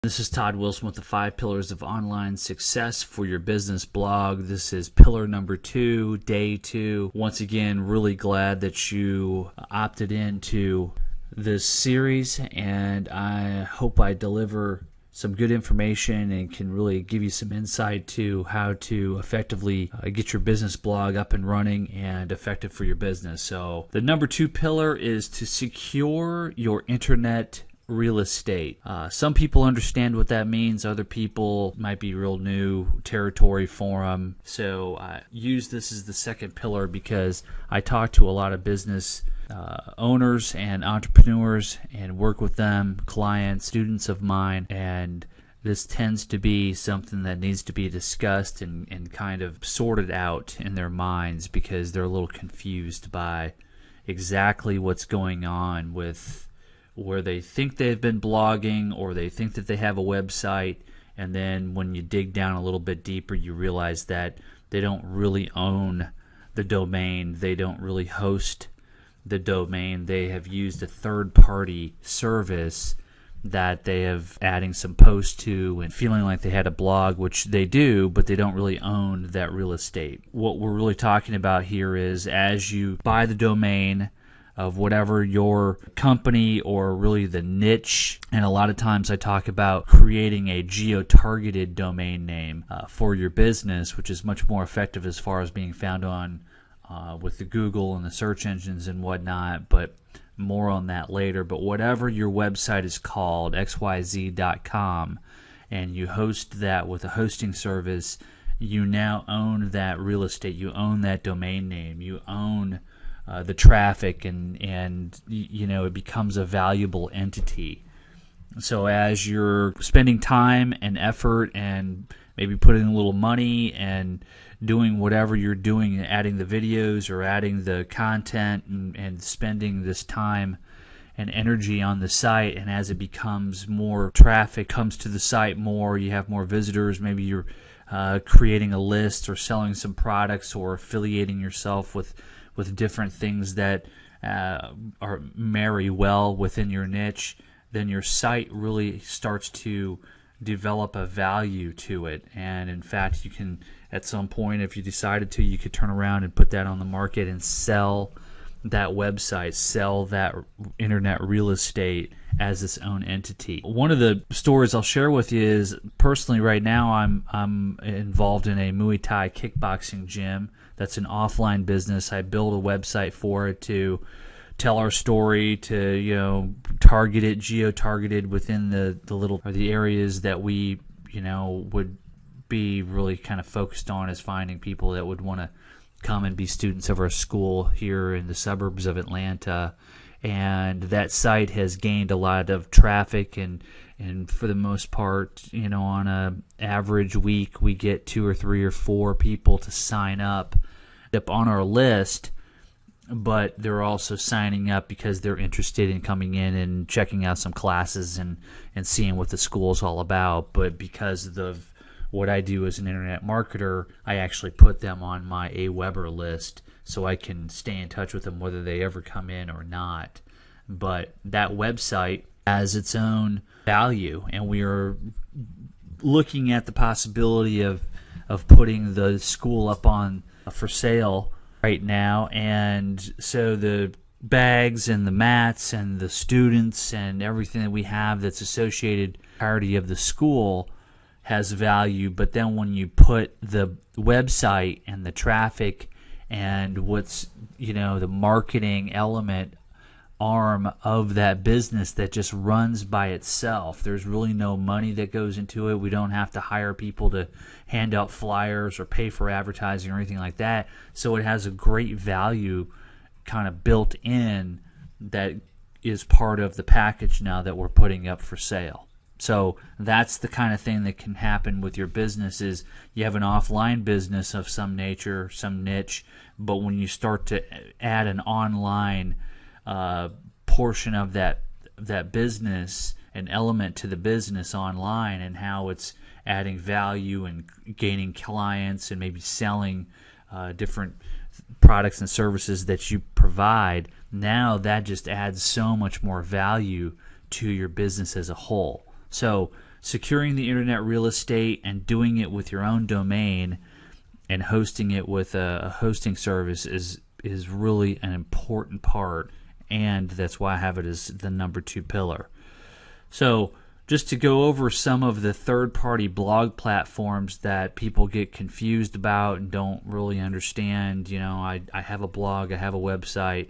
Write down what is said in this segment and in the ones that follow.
This is Todd Wilson with the 5 Pillars of Online Success for Your Business blog. This is pillar number 2, day 2. Once again, really glad that you opted into this series, and I hope I deliver some good information and can really give you some insight to how to effectively get your business blog up and running and effective for your business. So the number 2 pillar is to secure your internet real estate. Some people understand what that means. Other people might be real new territory for them. So I use this as the second pillar because I talk to a lot of business owners and entrepreneurs and work with them, clients, students of mine, and this tends to be something that needs to be discussed and kind of sorted out in their minds because they're a little confused by exactly what's going on with where they think they've been blogging or they think that they have a website, and then when you dig down a little bit deeper you realize that they don't really own the domain, they don't really host the domain, they have used a third-party service that they have adding some posts to and feeling like they had a blog, which they do, but they don't really own that real estate. What we're really talking about here is as you buy the domain of whatever your company or really the niche, and a lot of times I talk about creating a geo-targeted domain name for your business, which is much more effective as far as being found on with the Google and the search engines and whatnot, but more on that later. But whatever your website is called, xyz.com, and you host that with a hosting service, you now own that real estate, you own that domain name, you own the traffic, and you know, it becomes a valuable entity. So as you're spending time and effort and maybe putting a little money and doing whatever you're doing, adding the videos or adding the content and spending this time and energy on the site, and as it becomes more traffic comes to the site more, you have more visitors, maybe you're creating a list or selling some products or affiliating yourself with different things that are marry well within your niche, then your site really starts to develop a value to it. And in fact, you can, at some point, if you decided to, you could turn around and put that on the market and sell that website, sell that internet real estate as its own entity. One of the stories I'll share with you is, personally right now I'm involved in a Muay Thai kickboxing gym. That's an offline business. I built a website for it to tell our story, to, you know, target it, geo-targeted within the little or the areas that we, you know, would be really kind of focused on, as finding people that would want to come and be students of our school here in the suburbs of Atlanta. And that site has gained a lot of traffic, and for the most part, you know, on a average week we get 2 or 3 or 4 people to sign up on our list, but they're also signing up because they're interested in coming in and checking out some classes and seeing what the school is all about. But because of what I do as an internet marketer, I actually put them on my AWeber list so I can stay in touch with them whether they ever come in or not. But that website has its own value, and we are looking at the possibility of putting the school up on for sale right now. And so the bags and the mats and the students and everything that we have that's associated with the entirety of the school has value. But then when you put the website and the traffic and what's, you know, the marketing element arm of that business that just runs by itself, there's really no money that goes into it. We don't have to hire people to hand out flyers or pay for advertising or anything like that. So it has a great value kind of built in that is part of the package now that we're putting up for sale. So that's the kind of thing that can happen with your business. Is you have an offline business of some nature, some niche, but when you start to add an online portion of that business, an element to the business online, and how it's adding value and gaining clients and maybe selling different products and services that you provide, now that just adds so much more value to your business as a whole. So securing the internet real estate and doing it with your own domain and hosting it with a hosting service is really an important part, and that's why I have it as the number 2 pillar. So just to go over some of the third-party blog platforms that people get confused about and don't really understand. I have a blog, I have a website.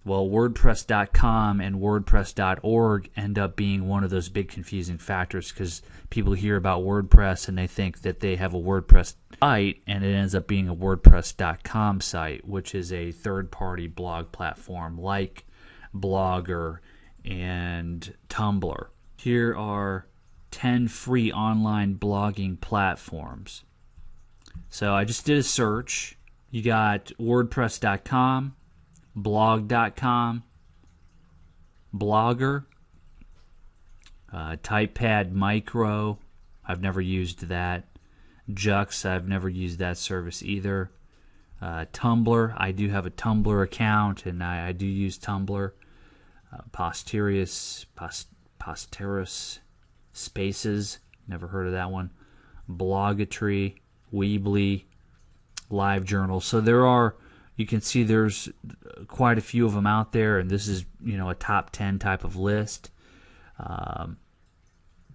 Well, WordPress.com and WordPress.org end up being one of those big confusing factors, because people hear about WordPress and they think that they have a WordPress site, and it ends up being a WordPress.com site, which is a third-party blog platform like Blogger and Tumblr. Here are 10 free online blogging platforms. So I just did a search. You got WordPress.com, blog.com, Blogger, TypePad Micro. I've never used that. Jux, I've never used that service either. Tumblr, I do have a Tumblr account, and I do use Tumblr. Posterous Spaces, never heard of that one. Blogatry, Weebly, LiveJournal. So you can see there's quite a few of them out there, and this is a top 10 type of list.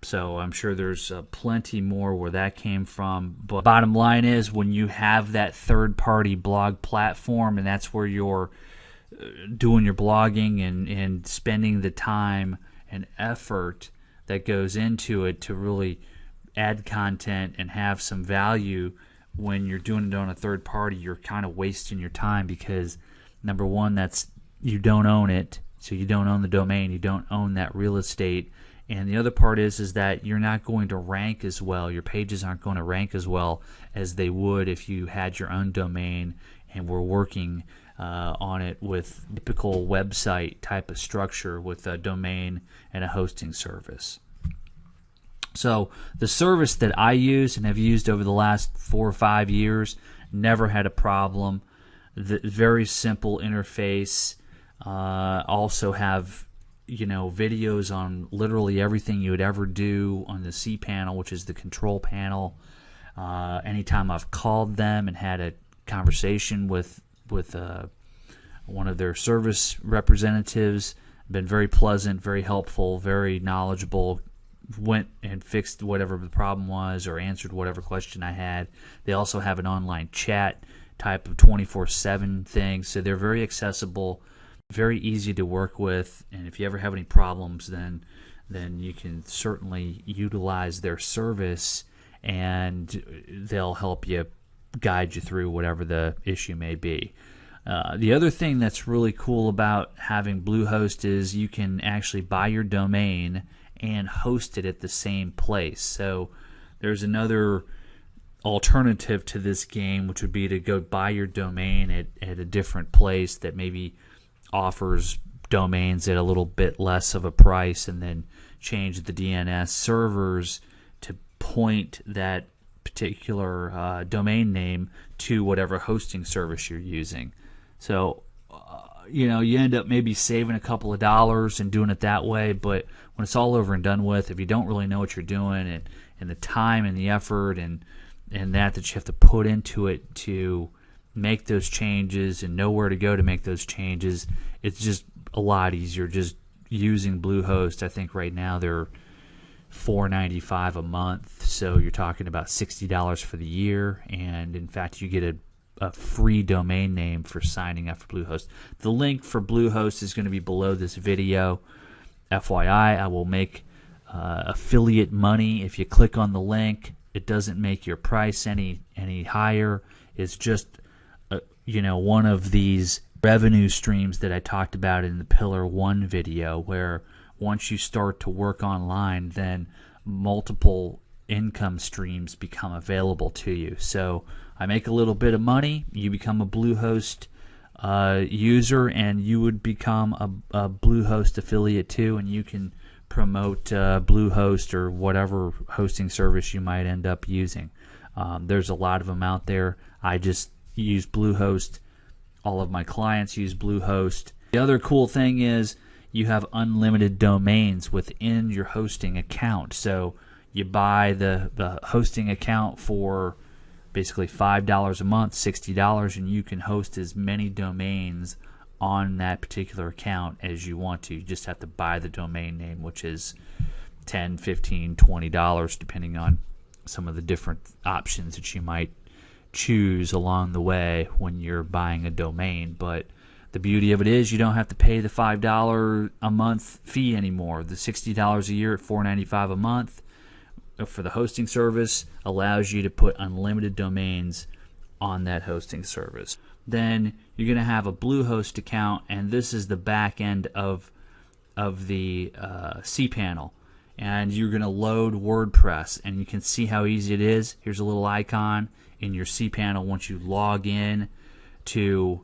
So I'm sure there's plenty more where that came from. But bottom line is, when you have that third-party blog platform, and that's where you're doing your blogging and spending the time and effort that goes into it to really add content and have some value, when you're doing it on a third party, you're kind of wasting your time, because number one, you don't own it, so you don't own the domain, you don't own that real estate, and the other part is that you're not going to rank as well. Your pages aren't going to rank as well as they would if you had your own domain and were working on it with typical website type of structure with a domain and a hosting service. So the service that I use and have used over the last 4 or 5 years, never had a problem. The very simple interface. Also have videos on literally everything you would ever do on the cPanel, which is the control panel. Anytime I've called them and had a conversation with one of their service representatives, been very pleasant, very helpful, very knowledgeable, went and fixed whatever the problem was or answered whatever question I had. They also have an online chat type of 24/7 thing, so they're very accessible, very easy to work with, and if you ever have any problems, then you can certainly utilize their service, and they'll help you, guide you through whatever the issue may be. The other thing that's really cool about having Bluehost is you can actually buy your domain and host it at the same place. So there's another alternative to this game, which would be to go buy your domain at a different place that maybe offers domains at a little bit less of a price, and then change the DNS servers to point that particular domain name to whatever hosting service you're using. So you end up maybe saving a couple of dollars and doing it that way, but when it's all over and done with, if you don't really know what you're doing, and the time and the effort and that you have to put into it to make those changes and know where to go to make those changes, it's just a lot easier just using Bluehost. I think right now they're $4.95 a month, so you're talking about $60 for the year, and in fact you get a free domain name for signing up for Bluehost. The link for Bluehost is going to be below this video. FYI, I will make affiliate money if you click on the link. It doesn't make your price any higher. It's just one of these revenue streams that I talked about in the Pillar 1 video, where once you start to work online, then multiple income streams become available to you. So I make a little bit of money, you become a Bluehost user, and you would become a Bluehost affiliate too, and you can promote Bluehost or whatever hosting service you might end up using. There's a lot of them out there. I just use Bluehost. All of my clients use Bluehost. The other cool thing is you have unlimited domains within your hosting account. So You buy the hosting account for basically $5 a month, $60, and you can host as many domains on that particular account as you want to. You just have to buy the domain name, which is $10, $15, $20, depending on some of the different options that you might choose along the way when you're buying a domain. But the beauty of it is you don't have to pay the $5 a month fee anymore. The $60 a year at $4.95 a month for the hosting service allows you to put unlimited domains on that hosting service. Then you're going to have a Bluehost account, and this is the back end of the cPanel. And you're going to load WordPress, and you can see how easy it is. Here's a little icon in your cPanel. Once you log in to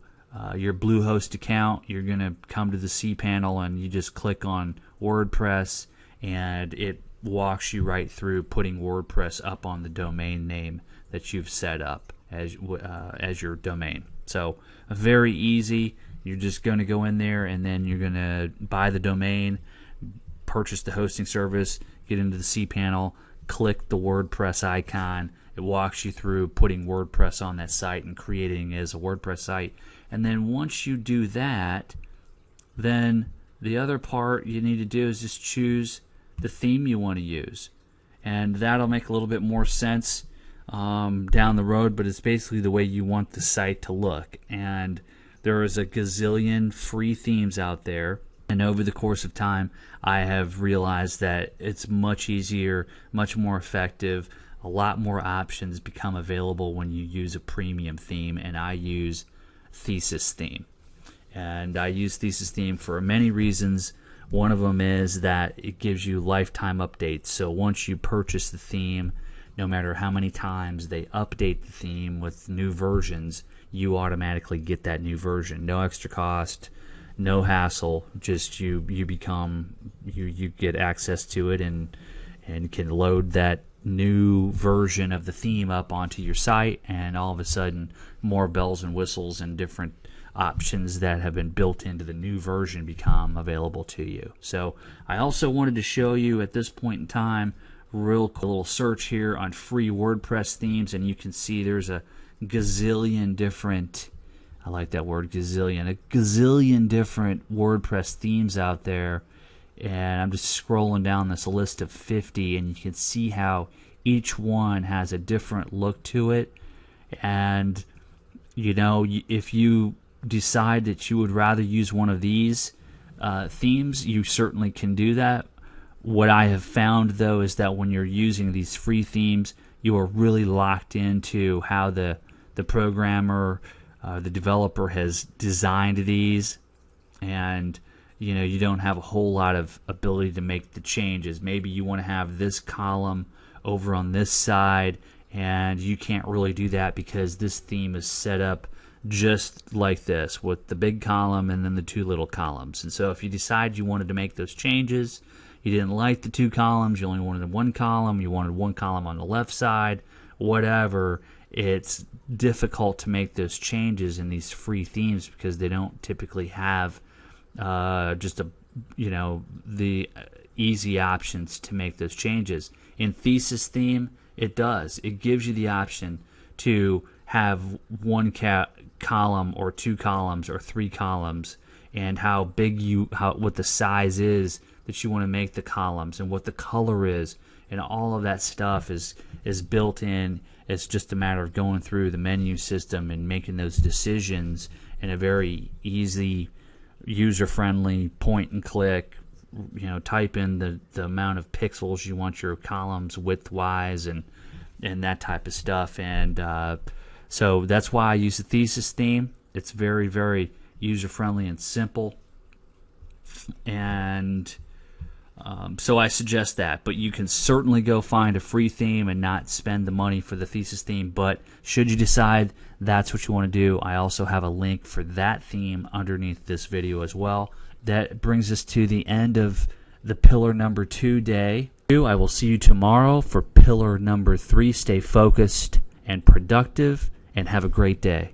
your Bluehost account, you're going to come to the cPanel, and you just click on WordPress, and it walks you right through putting WordPress up on the domain name that you've set up as your domain. So very easy. You're just going to go in there, and then you're going to buy the domain, purchase the hosting service, get into the cPanel, click the WordPress icon. It walks you through putting WordPress on that site and creating it as a WordPress site. And then once you do that, then the other part you need to do is just choose the theme you want to use. And that'll make a little bit more sense down the road, but it's basically the way you want the site to look. And there is a gazillion free themes out there. And over the course of time, I have realized that it's much easier, much more effective. A lot more options become available when you use a premium theme, and I use Thesis Theme. And I use Thesis Theme for many reasons. One of them is that it gives you lifetime updates. So once you purchase the theme, no matter how many times they update the theme with new versions, you automatically get that new version. No extra cost, no hassle, just you get access to it and can load that new version of the theme up onto your site, and all of a sudden more bells and whistles and different options that have been built into the new version become available to you. So I also wanted to show you at this point in time real cool little search here on free WordPress themes, and you can see there's a gazillion different, I like that word, gazillion, a gazillion different WordPress themes out there. And I'm just scrolling down this list of 50, and you can see how each one has a different look to it. And you know, if you decide that you would rather use one of these themes, you certainly can do that. What I have found, though, is that when you're using these free themes, you are really locked into how the programmer, the developer has designed these, and you know, you don't have a whole lot of ability to make the changes. Maybe you want to have this column over on this side, and you can't really do that because this theme is set up just like this, with the big column and then the two little columns. And so if you decide you wanted to make those changes, you didn't like the two columns, you only wanted one column, you wanted one column on the left side, whatever, it's difficult to make those changes in these free themes because they don't typically have just the easy options to make those changes. In Thesis Theme, it does. It gives you the option to have one column or two columns or three columns, and how big what the size is that you want to make the columns, and what the color is, and all of that stuff is built in. It's just a matter of going through the menu system and making those decisions in a very easy, user-friendly point and click. You know, type in the amount of pixels you want your columns width-wise, and that type of stuff. And so that's why I use the Thesis theme. It's very, very user-friendly and simple. And so I suggest that. But you can certainly go find a free theme and not spend the money for the Thesis theme. But should you decide that's what you want to do, I also have a link for that theme underneath this video as well. That brings us to the end of the pillar number 2 day. I will see you tomorrow for pillar number 3. Stay focused and productive, and have a great day.